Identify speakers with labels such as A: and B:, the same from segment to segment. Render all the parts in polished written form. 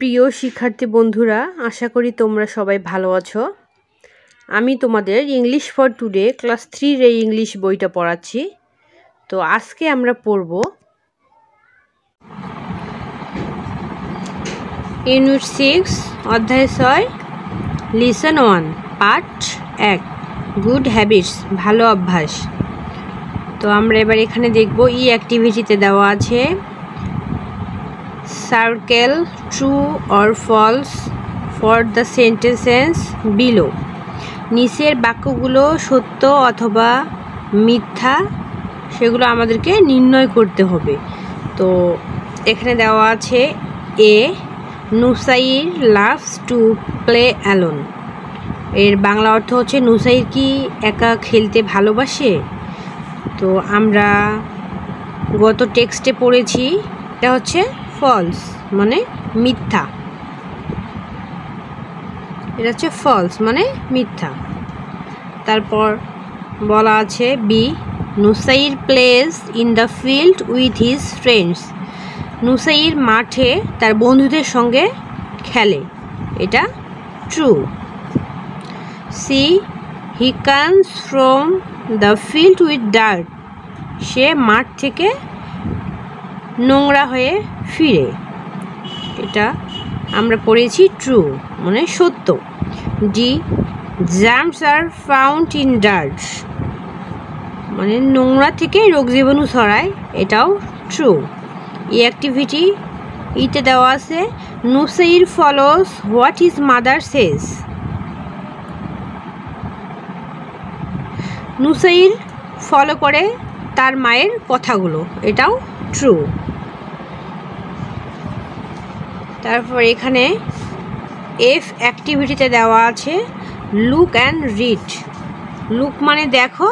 A: প্রিয় শিক্ষার্থী বন্ধুরা, আশা করি তোমরা সবাই ভালো আছো। আমি তোমাদের ইংলিশ ফর টুডে ক্লাস 3 এর ইংলিশ বইটা পড়াচ্ছি। তো আজকে আমরা পড়ব ইউনিট 6 অধ্যায় 6 লিসন 1 পার্ট 1 গুড হ্যাবিটস ভালো অভ্যাস। তো আমরা এবার এখানে দেখব ই অ্যাক্টিভিটিতে দেওয়া আছে circle true or false for the sentences below. নিচের বাক্যগুলো সত্য অথবা মিথ্যা সেগুলো আমাদেরকে নির্ণয় করতে হবে। তো এখানে দেওয়া আছে A Nusair loves to play alone. এর বাংলা অর্থ হচ্ছে নুসাইর কি একা খেলতে ভালোবাসে। তো আমরা গত টেক্সটে পড়েছি এটা হচ্ছে ফলস মানে মিথ্যা, এটা হচ্ছে ফলস মানে মিথ্যা। তারপর বলা আছে B Nusair plays in the field with his friends. Nusair মাঠে তার বন্ধুদের সঙ্গে খেলে, এটা true. C he comes from the field with dirt. সে মাঠ থেকে নোংরা হয়ে ফিরে, এটা আমরা পড়েছি ট্রু মানে সত্য। The germs are found in dirt মানে নোংরা থেকে রোগ জীবাণু ছড়ায়, এটাও ট্রু। এই অ্যাক্টিভিটি ইতে দেওয়া আছে Nusair follows what his mother says. Nusair follow করে তার মায়ের কথাগুলো, এটাও ট্রু। তারপর এখানে এফ অ্যাক্টিভিটিতে দেওয়া আছে লুক অ্যান্ড রিড। লুক মানে দেখো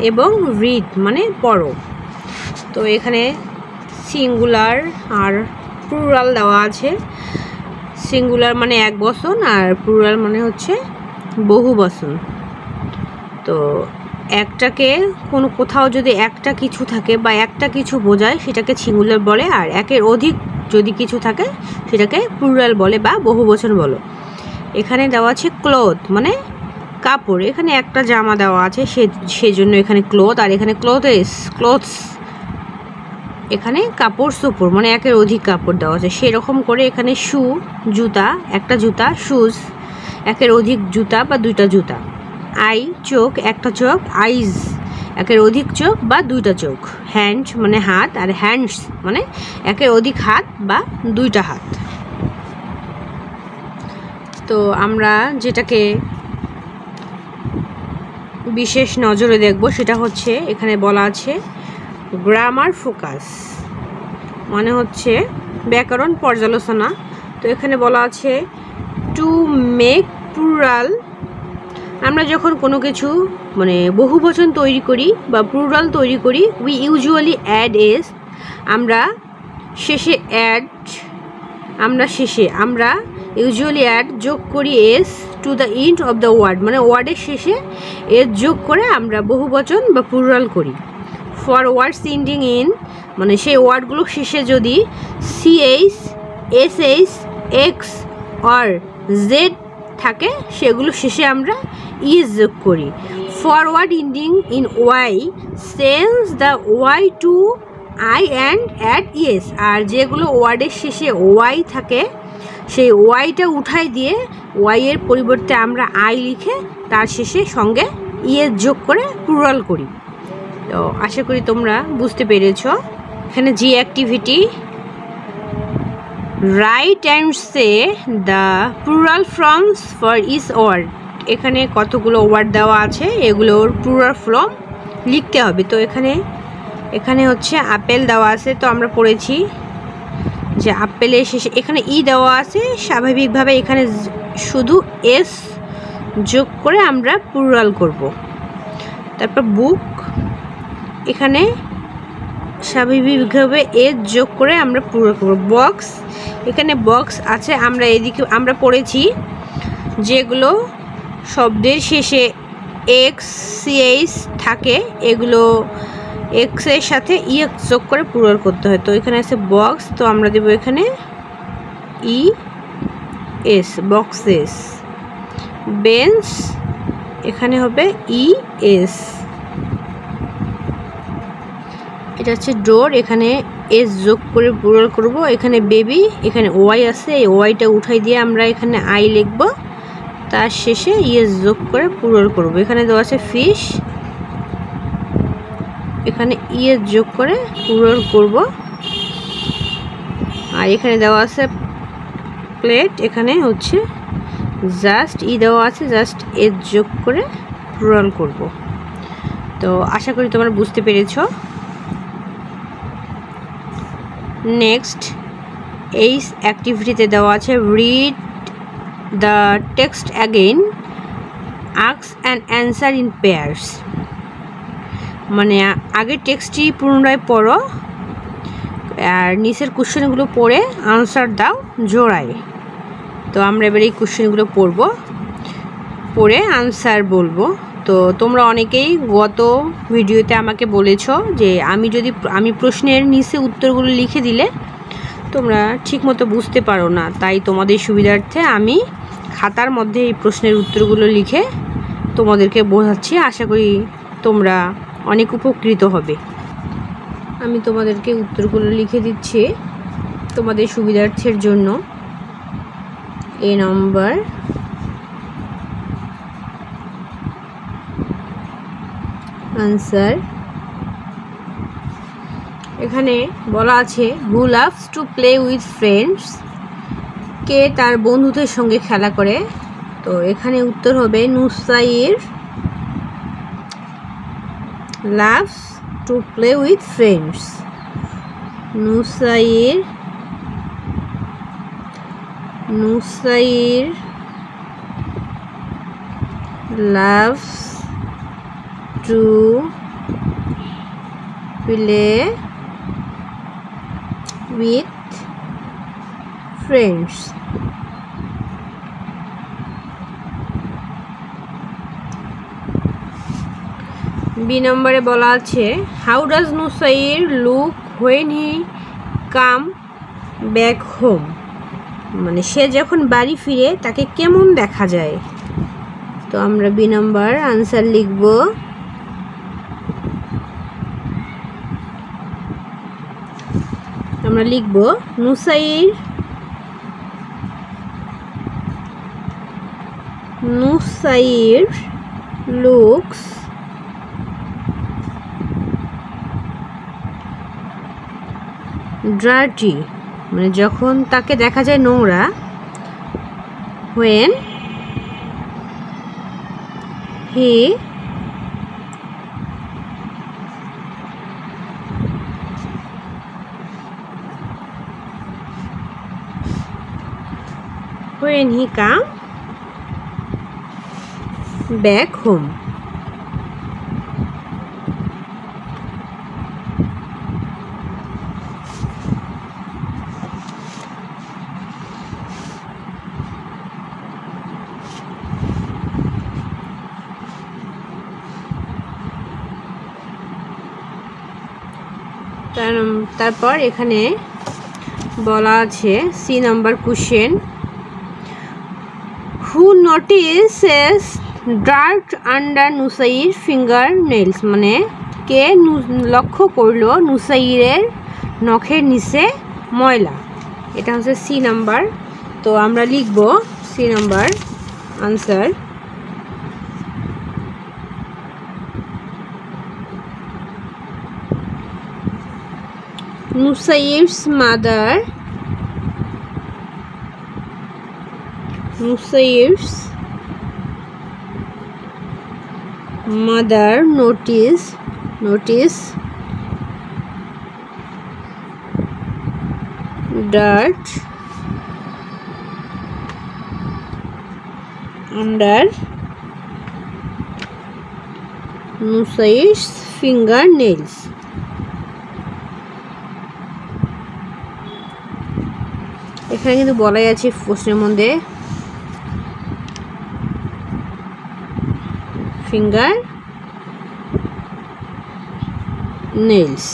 A: এবং রিড মানে পড়ো। তো এখানে সিঙ্গুলার আর প্লুরাল দেওয়া আছে। সিঙ্গুলার মানে এক বচন আর প্লুরাল মানে হচ্ছে বহু বচন। তো একটাকে কোথাও যদি একটা কিছু থাকে বা একটা কিছু বোঝায় সেটাকে সিঙ্গুলার বলে, আর একের অধিক যদি কিছু থাকে সেটাকে প্লুরাল বলে বা বহুবচন বলো। এখানে দেওয়া আছে ক্লথ মানে কাপড়। এখানে একটা জামা দেওয়া আছে সেজন্য এখানে ক্লথ, আর এখানে ক্লোথস এখানে কাপড় চোপড় মানে একের অধিক কাপড় দেওয়া আছে। সেরকম করে এখানে শু জুতা, একটা জুতা শুজ, একের অধিক জুতা বা দুইটা জুতা। আই চোখ, একটা চোখ, আইজ একের অধিক চোখ বা দুইটা চোখ। হ্যান্ড মানে হাত, আর হ্যান্ডস মানে একের অধিক হাত বা দুইটা হাত। তো আমরা যেটাকে বিশেষ নজরে দেখব সেটা হচ্ছে এখানে বলা আছে গ্রামার ফোকাস মানে হচ্ছে ব্যাকরণ পর্যালোচনা। তো এখানে বলা আছে টু মেক প্লুরাল। আমরা যখন কোনো কিছু মানে বহুবচন তৈরি করি বা প্লুরাল তৈরি করি উই ইউজুয়ালি অ্যাড এস। আমরা ইউজুয়ালি অ্যাড যোগ করি S to the end of the word মানে ওয়ার্ডের শেষে এস যোগ করে আমরা বহুবচন বা প্লুরাল করি। ফর ওয়ার্ডস এন্ডিং ইন মানে সেই ওয়ার্ডগুলো শেষে যদি সিএইচ এসএইচ এক্স আর জেড থাকে সেগুলো শেষে আমরা ইজ যোগ করি। For word ending in Y change the Y to I and add ES. আর যেগুলো ওয়ার্ডের শেষে ওয়াই থাকে সেই ওয়াইটা উঠাই দিয়ে ওয়াইয়ের পরিবর্তে আমরা আই লিখে তার শেষে সঙ্গে ইএস যোগ করে প্লুরাল করি। তো আশা করি তোমরা বুঝতে পেরেছ। এখানে G activity write and say the plural forms for each word. এখানে কতগুলো ওয়ার্ড দেওয়া আছে এগুলোর প্লুরাল ফর্ম লিখতে হবে। তো এখানে হচ্ছে আপেল দেওয়া আছে, তো আমরা পড়েছি যে আপেলের শেষে এখানে ই দেওয়া আছে, স্বাভাবিকভাবে এখানে শুধু এস যোগ করে আমরা প্লুরাল করব। তারপর বুক এখানে স্বাভাবিকভাবে এস যোগ করে আমরা প্লুরাল করব। বক্স এখানে বক্স আছে, আমরা পড়েছি যেগুলো শব্দের শেষে এক্স সিএইচ থাকে এগুলো এক্সের সাথে ইএক্স যোগ করে প্লুরাল করতে হয়। তো এখানে আছে বক্স, তো আমরা দেব এখানে ই এস, বক্সেস। বেঞ্চ এখানে হবে ই এস। এটা হচ্ছে ডোর, এখানে এস যোগ করে প্লুরাল করব। এখানে বেবি, এখানে ওয়াই আছে, এই ওয়াইটা উঠাই দিয়ে আমরা এখানে আই লিখব, তার শেষে ইএস যোগ করে প্লুরাল করব। এখানে দেওয়া আছে ফিশ, এখানে ইএস যোগ করে প্লুরাল করব। আর এখানে দেওয়া আছে প্লেট, এখানে হচ্ছে জাস্ট ই দেওয়া আছে, জাস্ট এস যোগ করে প্লুরাল করব। তো আশা করি তোমরা বুঝতে পেরেছো। নেক্সট এই অ্যাক্টিভিটিতে দেওয়া আছে read the text again, ask and answer in pairs. মানে আগের টেক্সটটি পুনরায় পড়ো আর নিচের কোশ্চেনগুলো পড়ে আনসার দাও জোড়ায়। তো আমরা এবার এই কোশ্চেনগুলো পড়ব, পড়ে আনসার বলবো। তো তোমরা অনেকেই গত ভিডিওতে আমাকে বলেছো যে আমি প্রশ্নের নিচে উত্তরগুলো লিখে দিলে তোমরা ঠিকমতো বুঝতে পারো না, তাই তোমাদের সুবিধার্থে আমি খাতার মধ্যে এই প্রশ্নের উত্তরগুলো লিখে তোমাদেরকে বোঝাচ্ছি। আশা করি তোমরা অনেক উপকৃত হবে। আমি তোমাদেরকে উত্তরগুলো লিখে দিচ্ছি তোমাদের সুবিধার্থের জন্য। A number, answer. এখানে বলা আছে who loves to play with friends, কে তার বন্ধুদের সঙ্গে খেলা করে। তো এখানে উত্তর হবে Nusair loves to play with friends. Nusair loves to play with friends. B নম্বরে বলা আছে how does Nusair look when he come back home, মানে সে যখন বাড়ি ফিরে তাকে কেমন দেখা যায়। তো আমরা বি নম্বর আনসার লিখব। আমরা লিখব নুসাইর লুকস ডার্টি, মানে যখন তাকে দেখা যায় নোংরা। when he come back home. তারপর এখানে বলা আছে C number question who notices dirt under Nusair fingernails, মানে কে লক্ষ্য করলো নুসাইরের নখের নিচে ময়লা। এটা হচ্ছে সি নাম্বার। তো আমরা লিখব C number answer. Nusair's mother noticed dirt under Nusair's fingernails. এখানে কিন্তু বলাই আছে প্রশ্নের মধ্যে ফিঙ্গার নেলস।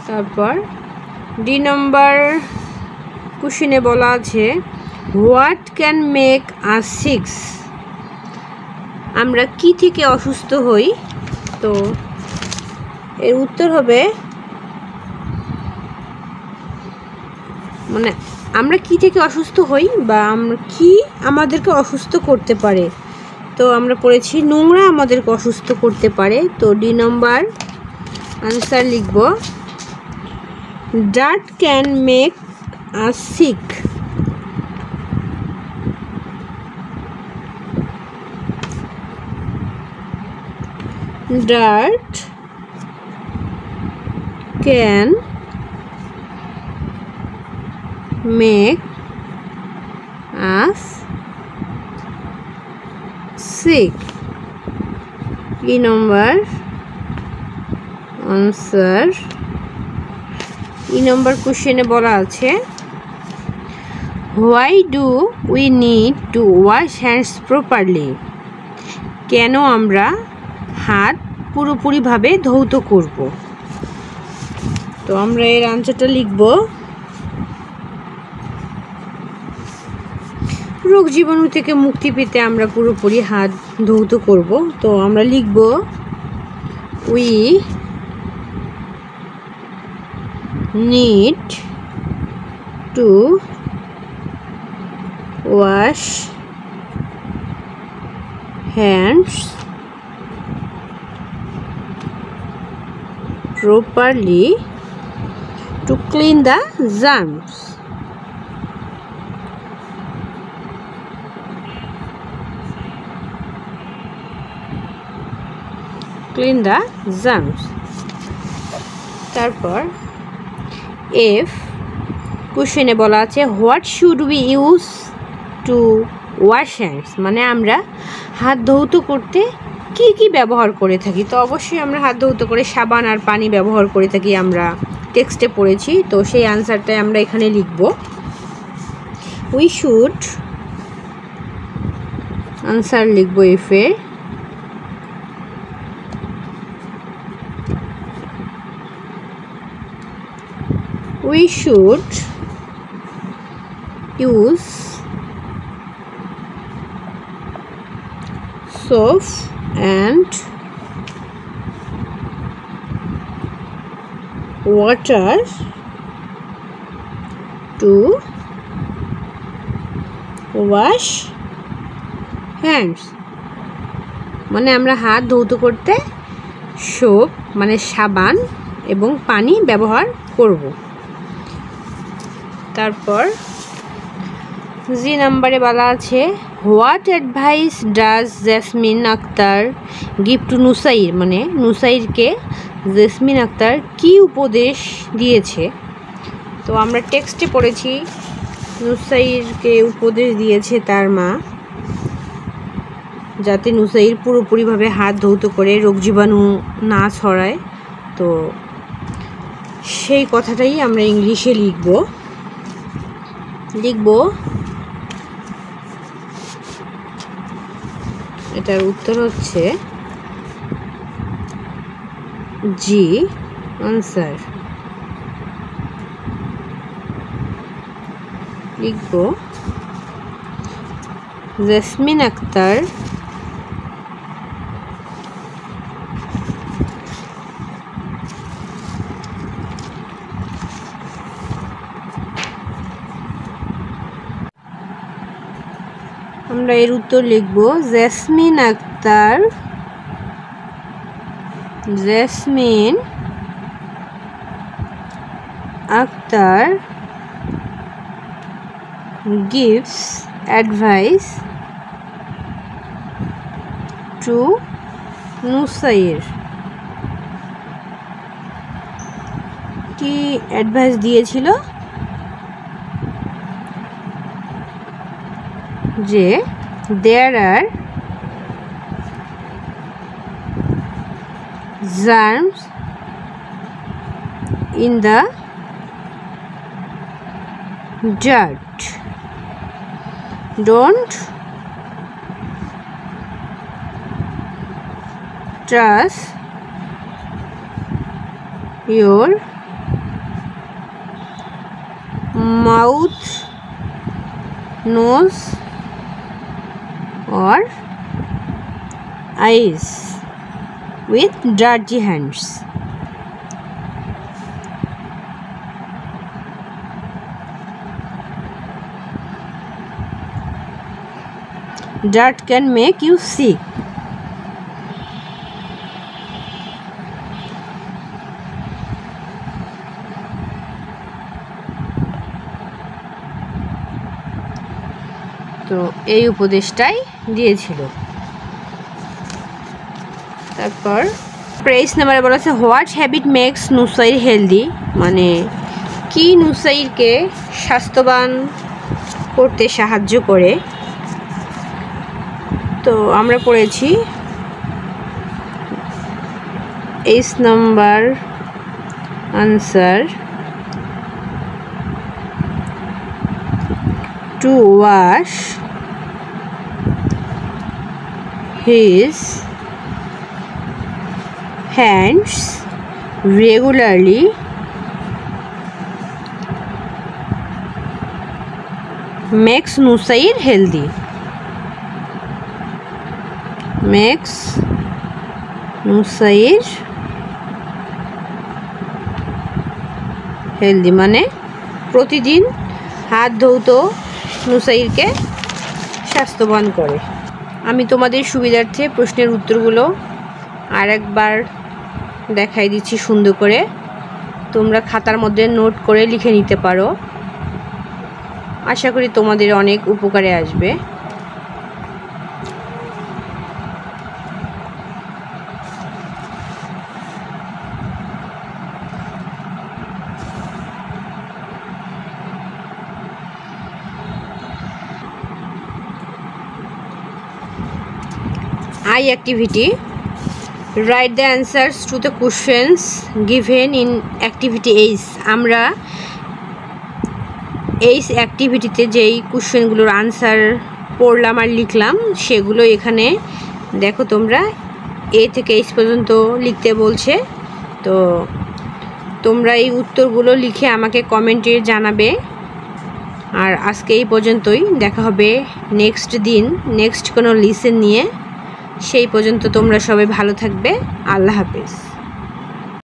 A: তারপর ডি নাম্বার কোশ্চেনে বলা আছে what can make us sick, আমরা কি থেকে অসুস্থ হই? তো এর উত্তর হবে মানে আমরা কি থেকে অসুস্থ হই বা আমরা কি আমাদেরকে অসুস্থ করতে পারে। তো আমরা পড়েছি নোংরা আমাদেরকে অসুস্থ করতে পারে। তো ডি নাম্বার আনসার লিখব dirt can make us sick. Dirt can make us sick. E number answer. E number question এ বলা আছে why do we need to wash hands properly? কেন আমরা হাত পুরোপুরিভাবে ধৌত করব? তো আমরা এর আনসারটা লিখব রোগ জীবাণু থেকে মুক্তি পেতে আমরা পুরোপুরি হাত ধৌত করব। তো আমরা লিখব we need to wash hands properly to clean the germs. Clean the germs. তারপর if কোশ্চেনে বলা আছে what should we use to wash hands, মানে আমরা হাত ধৌত করতে কি কি ব্যবহার করে থাকি। তো অবশ্যই আমরা হাত ধৌত করে সাবান আর পানি ব্যবহার করে থাকি, আমরা টেক্সটে পড়েছি। তো সেই আনসারটাই আমরা এখানে লিখব উই শুড, আনসার লিখব এফে we should use soap and water to wash hands, মানে আমরা হাত ধৌত করতে সোপ মানে সাবান এবং পানি ব্যবহার করব। তারপর জি নাম্বারে বলা আছে what advice does Jesmin Akter give to Nusair, মানে নুসাইরকে জেসমিন আক্তার কি উপদেশ দিয়েছে। তো আমরা টেক্সটে পড়েছি নুসাইরকে উপদেশ দিয়েছে তার মা যাতে নুসাইর পুরোপুরিভাবে হাত ধৌত করে রোগ জীবাণু না ছড়ায়। তো সেই কথাটাই আমরা ইংলিশে লিখব এটার উত্তর হচ্ছে জি আনসার। লিখব জেসমিন আক্তার আমরা এর উত্তর লিখব Jesmin Akter gives advice to Nusair. কি অ্যাডভাইস দিয়েছিল? যে there are germs in the dirt, don't trust your mouth, nose or eyes with dirty hands. Dirt can make you sick. তো এই উপদেশটাই দিয়েছিল। তারপর প্রেস নাম্বারে বলা আছে what habit makes Nusair healthy, মানে কি নুসাইরকে স্বাস্থ্যবান করতে সাহায্য করে। তো আমরা পড়েছি 8 number answer, to wash his hands regularly makes nusair healthy. Makes nusair healthy মানে প্রতিদিন হাত ধৌত নুসাইরকে স্বাস্থ্যবান করে। আমি তোমাদের সুবিধার্থে প্রশ্নের উত্তরগুলো আর একবার দেখাই দিচ্ছি সুন্দর করে, তোমরা খাতার মধ্যে নোট করে লিখে নিতে পারো। আশা করি তোমাদের অনেক উপকারে আসবে। I activity. Write the answers to the questions given in activity H. আমরা এই অ্যাক্টিভিটিতে যেই কোশ্চেনগুলোর আনসার পড়লাম আর লিখলাম সেগুলো এখানে দেখো, তোমরা A থেকে H পর্যন্ত লিখতে বলছে। তো তোমরা এই উত্তরগুলো লিখে আমাকে কমেন্টে জানাবে। আর আজকে এই পর্যন্তই, দেখা হবে নেক্সট দিন নেক্সট কোনো লিসেন নিয়ে। সেই পর্যন্ত তোমরা সবাই ভালো থাকবে। আল্লাহ হাফেজ।